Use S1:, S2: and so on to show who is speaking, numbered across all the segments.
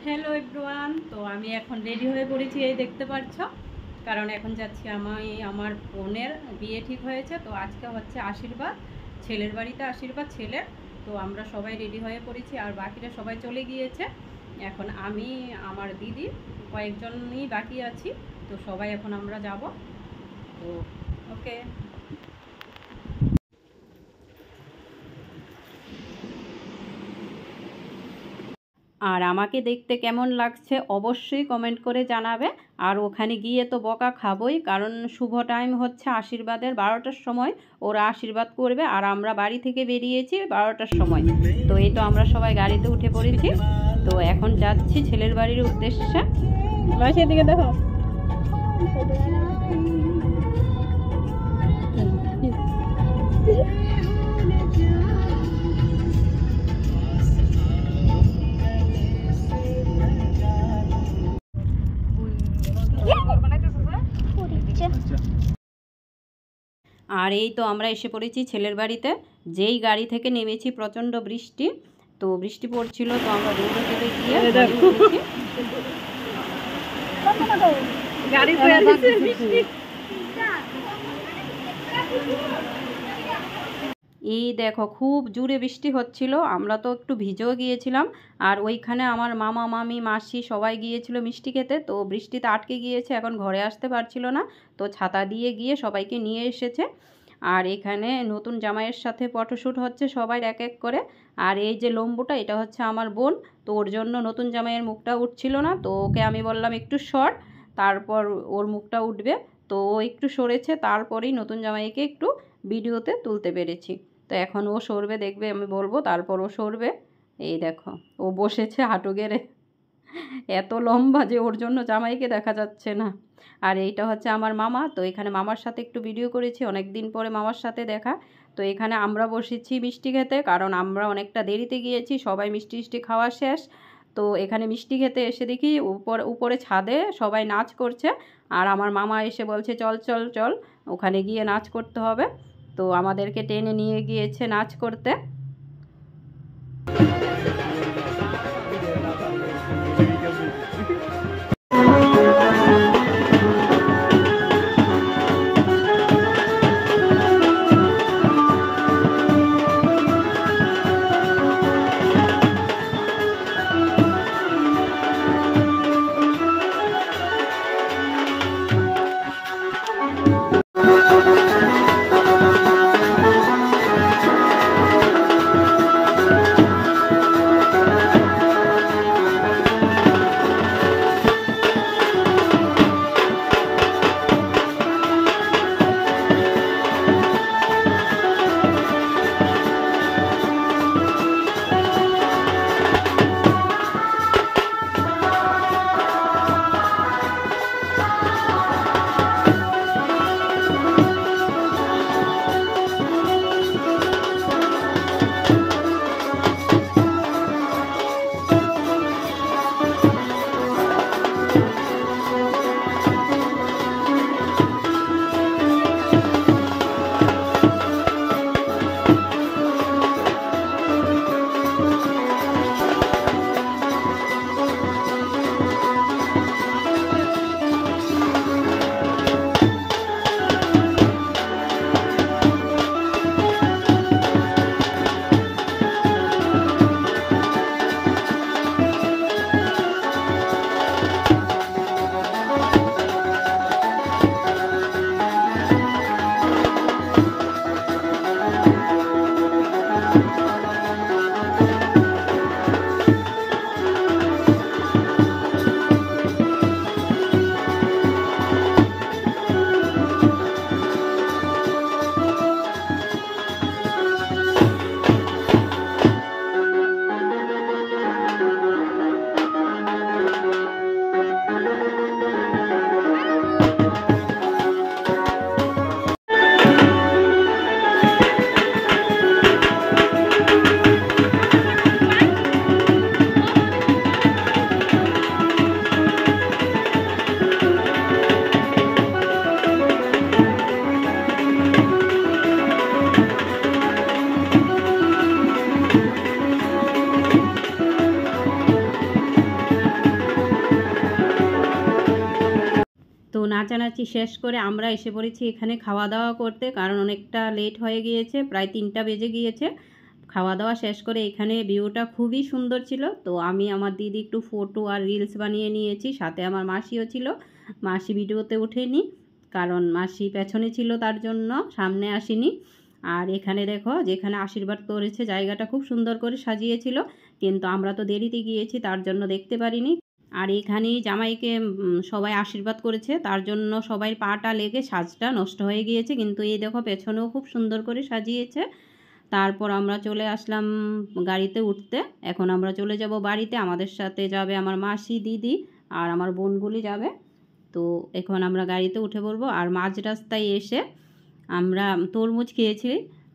S1: Hello everyone, তো আমি এখন রেডি হয়ে পড়েছি, এই দেখতে পাচ্ছ। কারণ এখন যাচ্ছি আমার বোনের বিয়ে ঠিক হয়েছে, তো আজকে হচ্ছে আশীর্বাদ, ছেলের বাড়িতে আশীর্বাদ ছেলের। তো আমরা সবাই রেডি হয়ে পড়েছি, আর বাকিরা সবাই চলে গিয়েছে। এখন আমি, আমার দিদি, কয়েকজনই বাকি আছি। তো সবাই এখন আমরা যাব। তো ওকে। আর আমাকে দেখতে কেমন লাগছে অবশ্যই কমেন্ট করে জানাবে। আর ওখানে গিয়ে তো বকা খাবই, কারণ শুভ টাইম হচ্ছে আশীর্বাদের 12টার সময় ওরা আশীর্বাদ করবে, আর আমরা বাড়ি থেকে বেরিয়েছি 12টার সময়। তো এই তো আমরা সবাই গাড়িতে উঠে পড়েছি। তো এখন যাচ্ছি ছেলের বাড়ির উদ্দেশ্যে। মাসের দিকে দেখো। আর এই তো আমরা এসে পড়েছি ছেলের বাড়িতে। যেই গাড়ি থেকে নেমেছি প্রচণ্ড বৃষ্টি, তো বৃষ্টি পড়ছিল, তো আমরা দৌড়ে চলে গিয়ে এই দেখো খুব জোরে বৃষ্টি হচ্ছিল, আমরা তো একটু ভিজেও গিয়েছিলাম। আর ওইখানে আমার মামা মামি মাসি সবাই গিয়েছিল মিষ্টি খেতে, তো বৃষ্টিতে আটকে গিয়েছে, এখন ঘরে আসতে পারছিল না। তো ছাতা দিয়ে গিয়ে সবাইকে নিয়ে এসেছে। আর এখানে নতুন জামাইয়ের সাথে ফটোশ্যুট হচ্ছে সবাই এক এক করে। আর এই যে লম্বুটা, এটা হচ্ছে আমার বোন। তো ওর জন্য নতুন জামাইয়ের মুখটা উঠছিল না, তো ওকে আমি বললাম একটু সর, তারপর ওর মুখটা উঠবে। তো ও একটু সরেছে, তারপরেই নতুন জামাইকে একটু ভিডিওতে তুলতে পেরেছি। তো এখন ও সরবে, দেখবে আমি বলবো, তারপর ও সরবে। এই দেখো ও বসেছে হাঁটু গেড়ে, এত লম্বা যে ওর জন্য জামাইকে দেখা যাচ্ছে না। আর এইটা হচ্ছে আমার মামা। তো এখানে মামার সাথে একটু ভিডিও করেছি, অনেক দিন পরে মামার সাথে দেখা। তো এখানে আমরা বসেছি মিষ্টি খেতে, কারণ আমরা অনেকটা দেরিতে গিয়েছি, সবাই মিষ্টি মিষ্টি খাওয়া শেষ। তো এখানে মিষ্টি খেতে এসে দেখি উপরে ছাদে সবাই নাচ করছে। আর আমার মামা এসে বলছে চল চল চল, ওখানে গিয়ে নাচ করতে হবে। তো আমাদেরকে টেনে নিয়ে গিয়েছে নাচ করতে। নাচানাচি শেষ করে আমরা এসে পড়েছি এখানে খাওয়া দাওয়া করতে, কারণ অনেকটা লেট হয়ে গিয়েছে, প্রায় 3টা বেজে গিয়েছে। খাওয়া দাওয়া শেষ করে এখানে ভিউটা খুবই সুন্দর ছিল। তো আমি আমার দিদি একটু ফটো আর রিলস বানিয়ে নিয়েছি, সাথে আমার মাসিও ছিল। মাসি ভিডিওতে ওঠেনি, কারণ মাসি পেছনে ছিল, তার জন্য সামনে আসেনি। আর এখানে দেখো যেখানে আশীর্বাদ করেছে জায়গাটা খুব সুন্দর করে সাজিয়েছিল, কিন্তু আমরা তো দেরিতে গিয়েছি তার জন্য দেখতে পারিনি। আর এখানেই জামাইকে সবাই আশীর্বাদ করেছে, তার জন্য সবাই পাটা লেগে সাজটা নষ্ট হয়ে গিয়েছে, কিন্তু এই দেখো পেছনেও খুব সুন্দর করে সাজিয়েছে। তারপর আমরা চলে আসলাম গাড়িতে উঠতে। এখন আমরা চলে যাব বাড়িতে, আমাদের সাথে যাবে আমার মাসি, দিদি আর আমার বোনগুলি যাবে। তো এখন আমরা গাড়িতে উঠে পড়বো। আর মাঝ রাস্তায় এসে আমরা তরমুজ খেয়েছি,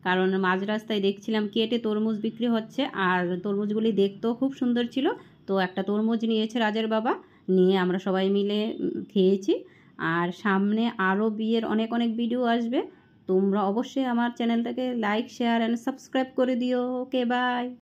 S1: কারণ মাঝ রাস্তায় দেখছিলাম কেটে তরমুজ বিক্রি হচ্ছে, আর তরমুজগুলি দেখতেও খুব সুন্দর ছিল। তো একটা তরমুজ নিয়েছে রাজের বাবা, নিয়ে আমরা সবাই মিলে খেয়েছি। আর সামনে আরও বিয়ের অনেক অনেক ভিডিও আসবে, তোমরা অবশ্যই আমার চ্যানেলটাকে লাইক, শেয়ার অ্যান্ড সাবস্ক্রাইব করে দিও। ওকে, বাই।